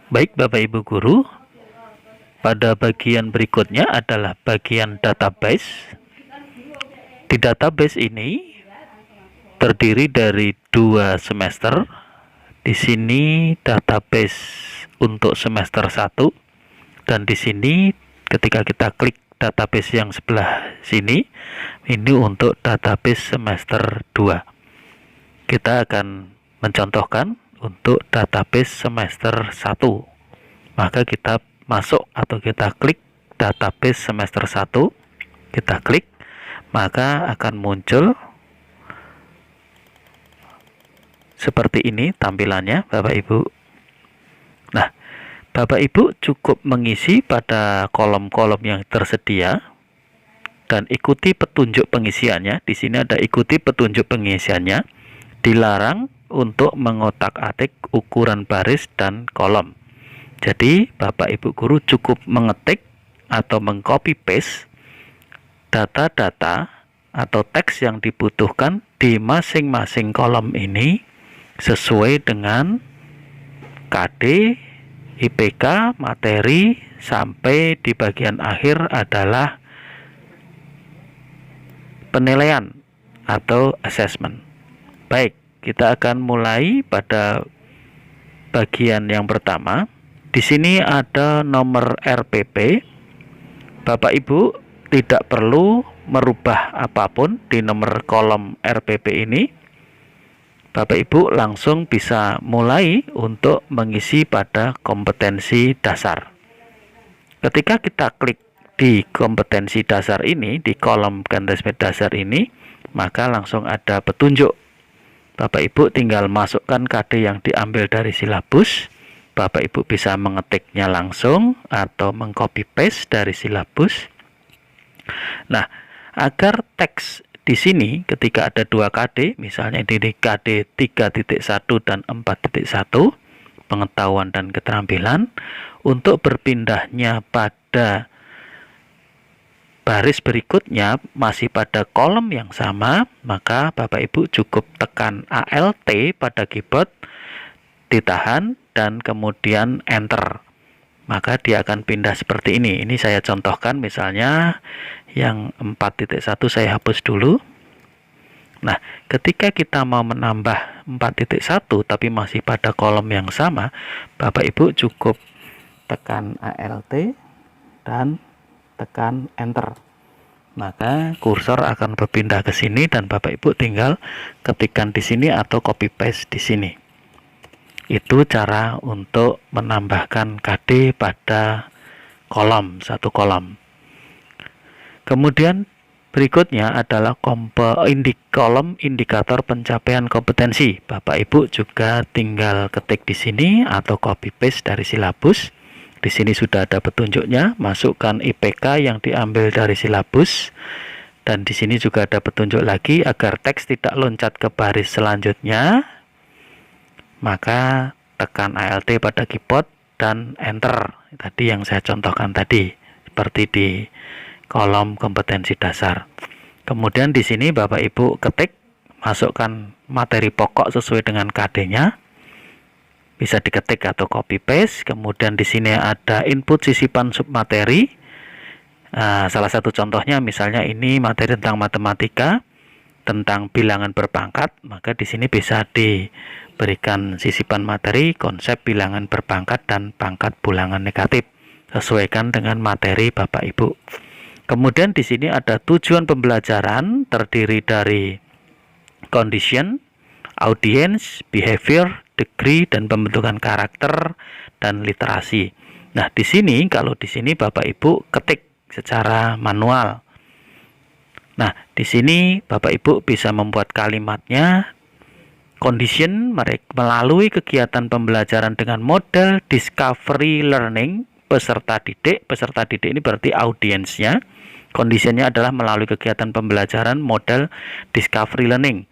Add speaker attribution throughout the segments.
Speaker 1: Baik Bapak Ibu Guru, pada bagian berikutnya adalah bagian database. Di database ini terdiri dari 2 semester. Di sini database untuk semester 1 dan di sini ketika kita klik database yang sebelah sini ini untuk database semester 2. Kita akan mencontohkan untuk database semester 1. Maka kita masuk atau kita klik database semester 1, kita klik, maka akan muncul seperti ini tampilannya Bapak Ibu. Nah, Bapak Ibu cukup mengisi pada kolom-kolom yang tersedia dan ikuti petunjuk pengisiannya. Di sini ada ikuti petunjuk pengisiannya. Dilarang untuk mengotak-atik ukuran baris dan kolom. Jadi Bapak Ibu Guru cukup mengetik atau mengcopy paste data-data atau teks yang dibutuhkan di masing-masing kolom ini sesuai dengan KD, IPK, materi, sampai di bagian akhir adalah penilaian atau assessment. Baik, kita akan mulai pada bagian yang pertama. Di sini ada nomor RPP. Bapak Ibu tidak perlu merubah apapun di nomor kolom RPP ini. Bapak Ibu langsung bisa mulai untuk mengisi pada kompetensi dasar. Ketika kita klik di kompetensi dasar ini, di kolom kompetensi dasar ini, maka langsung ada petunjuk. Bapak Ibu tinggal masukkan KD yang diambil dari silabus. Bapak Ibu bisa mengetiknya langsung atau mengcopy paste dari silabus. Nah, agar teks di sini ketika ada 2 KD, misalnya di KD 3.1 dan 4.1, pengetahuan dan keterampilan, untuk berpindahnya pada baris berikutnya masih pada kolom yang sama, maka Bapak Ibu cukup tekan ALT pada keyboard, ditahan, dan kemudian enter. Maka dia akan pindah seperti ini. Ini saya contohkan misalnya yang 4.1 saya hapus dulu. Nah, ketika kita mau menambah 4.1 tapi masih pada kolom yang sama, Bapak Ibu cukup tekan ALT dan tekan enter. Maka kursor akan berpindah ke sini dan Bapak Ibu tinggal ketikkan di sini atau copy paste di sini. Itu cara untuk menambahkan KD pada kolom, satu kolom. Kemudian berikutnya adalah kolom indikator pencapaian kompetensi. Bapak Ibu juga tinggal ketik di sini atau copy paste dari silabus. Di sini sudah ada petunjuknya, masukkan IPK yang diambil dari silabus. Dan di sini juga ada petunjuk lagi agar teks tidak loncat ke baris selanjutnya. Maka tekan ALT pada keyboard dan enter. Tadi yang saya contohkan tadi, seperti di kolom kompetensi dasar. Kemudian di sini Bapak Ibu ketik, masukkan materi pokok sesuai dengan KD-nya. Bisa diketik atau copy paste. Kemudian di sini ada input sisipan submateri. Salah satu contohnya misalnya ini materi tentang matematika, tentang bilangan berpangkat, maka di sini bisa diberikan sisipan materi konsep bilangan berpangkat dan pangkat bilangan negatif. Sesuaikan dengan materi Bapak Ibu. Kemudian di sini ada tujuan pembelajaran terdiri dari condition, audience, behavior, degree, dan pembentukan karakter dan literasi. Nah, di sini kalau di sini Bapak Ibu ketik secara manual. Nah, di sini Bapak Ibu bisa membuat kalimatnya. Condition melalui kegiatan pembelajaran dengan model discovery learning peserta didik. Peserta didik ini berarti audiensnya. Conditionnya adalah melalui kegiatan pembelajaran model discovery learning.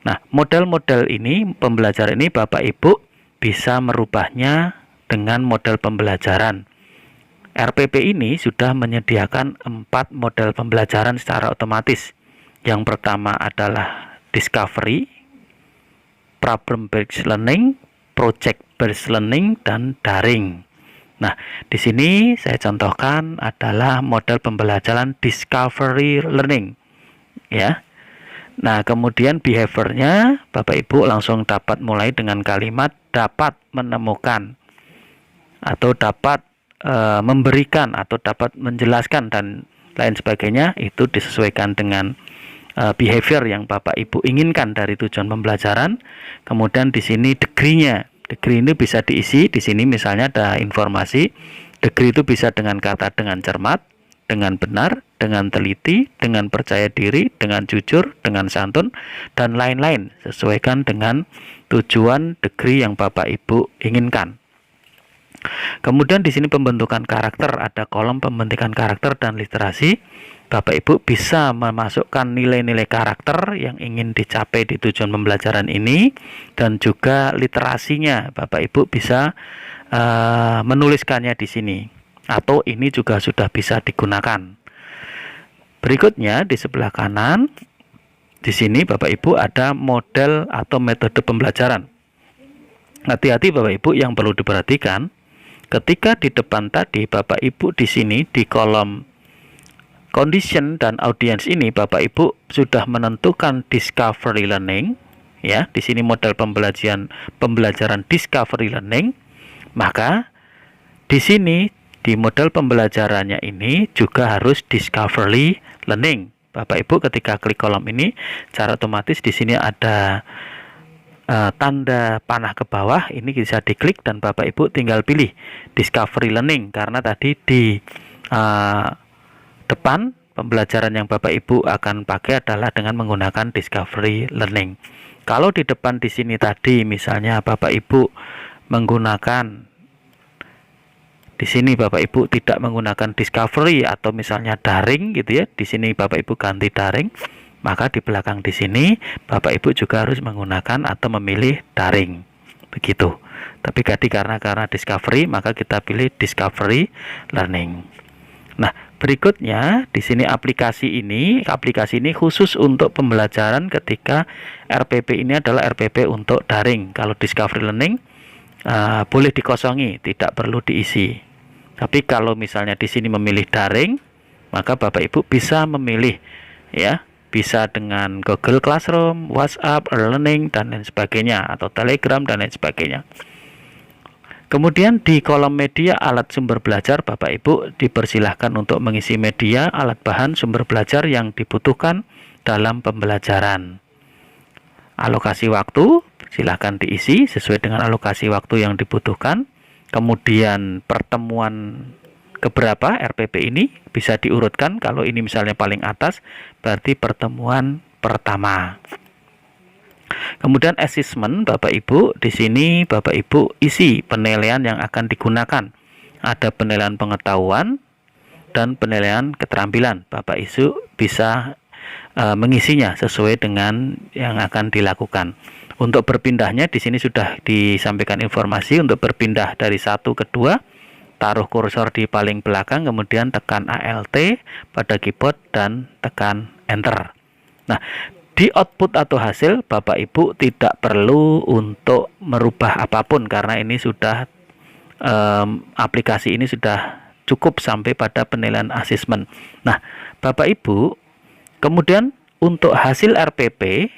Speaker 1: Nah, model-model ini, pembelajaran ini Bapak Ibu bisa merubahnya dengan model pembelajaran. RPP ini sudah menyediakan 4 model pembelajaran secara otomatis. Yang pertama adalah discovery, problem based learning, project based learning dan daring. Nah, di sini saya contohkan adalah model pembelajaran discovery learning, ya. Nah, kemudian behaviornya Bapak Ibu langsung dapat mulai dengan kalimat dapat menemukan atau dapat memberikan atau dapat menjelaskan dan lain sebagainya. Itu disesuaikan dengan behavior yang Bapak Ibu inginkan dari tujuan pembelajaran. Kemudian di sini degree-nya. Degree ini bisa diisi di sini, misalnya ada informasi. Degree itu bisa dengan kata dengan cermat, dengan benar, dengan teliti, dengan percaya diri, dengan jujur, dengan santun, dan lain-lain. Sesuaikan dengan tujuan degree yang Bapak Ibu inginkan. Kemudian di sini pembentukan karakter, ada kolom pembentukan karakter dan literasi. Bapak Ibu bisa memasukkan nilai-nilai karakter yang ingin dicapai di tujuan pembelajaran ini, dan juga literasinya Bapak Ibu bisa menuliskannya di sini, atau ini juga sudah bisa digunakan. Berikutnya di sebelah kanan di sini Bapak Ibu ada model atau metode pembelajaran. Hati-hati Bapak Ibu, yang perlu diperhatikan ketika di depan tadi Bapak Ibu di sini di kolom condition dan audience ini Bapak Ibu sudah menentukan discovery learning, ya. Di sini model pembelajaran discovery learning. Maka di sini di model pembelajarannya ini juga harus discovery learning. Bapak Ibu ketika klik kolom ini secara otomatis di sini ada tanda panah ke bawah, ini bisa diklik dan Bapak Ibu tinggal pilih discovery learning, karena tadi di depan pembelajaran yang Bapak Ibu akan pakai adalah dengan menggunakan discovery learning. Kalau di depan di sini tadi misalnya Bapak Ibu menggunakan di sini Bapak Ibu tidak menggunakan discovery atau misalnya daring gitu ya, di sini Bapak Ibu ganti daring, maka di belakang di sini Bapak Ibu juga harus menggunakan atau memilih daring. Begitu. Tapi karena discovery, maka kita pilih discovery learning. Nah, berikutnya di sini aplikasi ini khusus untuk pembelajaran ketika RPP ini adalah RPP untuk daring. Kalau discovery learning boleh dikosongi, tidak perlu diisi. Tapi kalau misalnya di sini memilih daring, maka Bapak Ibu bisa memilih, ya, bisa dengan Google Classroom, WhatsApp, e-learning dan lain sebagainya, atau Telegram dan lain sebagainya. Kemudian di kolom media alat sumber belajar Bapak Ibu dipersilahkan untuk mengisi media, alat bahan, sumber belajar yang dibutuhkan dalam pembelajaran. Alokasi waktu silahkan diisi sesuai dengan alokasi waktu yang dibutuhkan. Kemudian pertemuan keberapa RPP ini bisa diurutkan. Kalau ini misalnya paling atas berarti pertemuan pertama. Kemudian assessment Bapak Ibu, di sini Bapak Ibu isi penilaian yang akan digunakan. Ada penilaian pengetahuan dan penilaian keterampilan. Bapak Ibu bisa mengisinya sesuai dengan yang akan dilakukan. Untuk berpindahnya di sini sudah disampaikan informasi. Untuk berpindah dari satu ke dua, taruh kursor di paling belakang, kemudian tekan ALT pada keyboard dan tekan enter. Nah, di output atau hasil Bapak Ibu tidak perlu untuk merubah apapun, karena ini sudah aplikasi ini sudah cukup sampai pada penilaian asesmen. Nah, Bapak Ibu kemudian untuk hasil RPP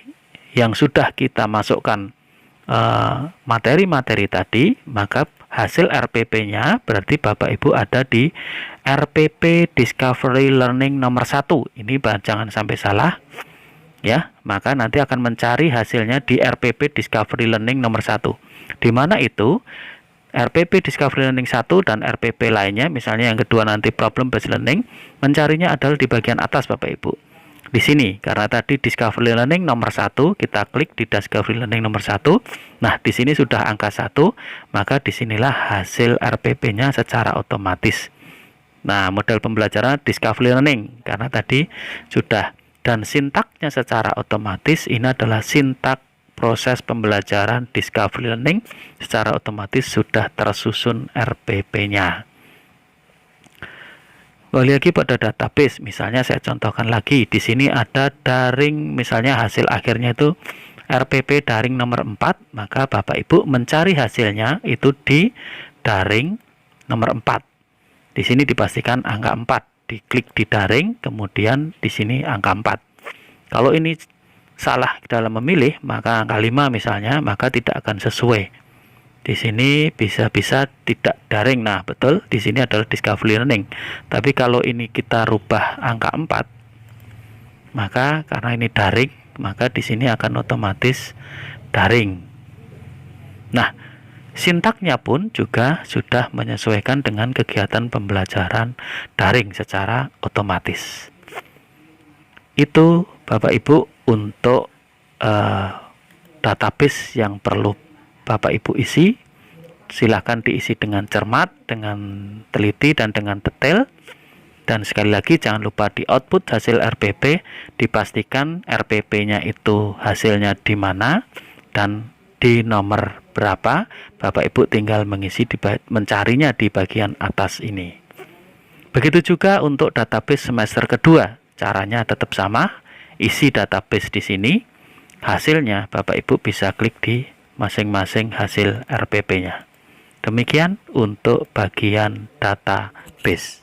Speaker 1: yang sudah kita masukkan materi-materi tadi, maka hasil RPP-nya berarti Bapak Ibu ada di RPP Discovery Learning nomor 1. Ini jangan sampai salah, ya. Maka nanti akan mencari hasilnya di RPP Discovery Learning nomor 1. Di mana itu RPP Discovery Learning 1 dan RPP lainnya, misalnya yang kedua nanti Problem Based Learning, mencarinya adalah di bagian atas Bapak Ibu. Di sini, karena tadi Discovery Learning nomor 1, kita klik di Discovery Learning nomor 1. Nah, di sini sudah angka 1, maka disinilah hasil RPP-nya secara otomatis. Nah, model pembelajaran Discovery Learning, karena tadi sudah. Dan sintaknya secara otomatis ini adalah sintak proses pembelajaran Discovery Learning, secara otomatis sudah tersusun RPP-nya. Kembali lagi pada database, misalnya saya contohkan lagi, di sini ada daring, misalnya hasil akhirnya itu RPP daring nomor 4, maka Bapak Ibu mencari hasilnya itu di daring nomor 4. Di sini dipastikan angka 4, diklik di daring, kemudian di sini angka 4. Kalau ini salah dalam memilih, maka angka 5 misalnya, maka tidak akan sesuai. Di sini bisa-bisa tidak daring. Nah, betul, di sini adalah discovery learning. Tapi kalau ini kita rubah angka 4, maka karena ini daring, maka di sini akan otomatis daring. Nah, sintaknya pun juga sudah menyesuaikan dengan kegiatan pembelajaran daring secara otomatis. Itu Bapak Ibu untuk database yang perlu Bapak Ibu isi. Silahkan diisi dengan cermat, dengan teliti, dan dengan detail. Dan sekali lagi jangan lupa di output hasil RPP, dipastikan RPP-nya itu hasilnya di mana dan di nomor berapa. Bapak Ibu tinggal mencarinya di bagian atas ini. Begitu juga untuk database semester kedua, caranya tetap sama. Isi database di sini, hasilnya Bapak Ibu bisa klik di masing-masing hasil RPP-nya. Demikian untuk bagian database.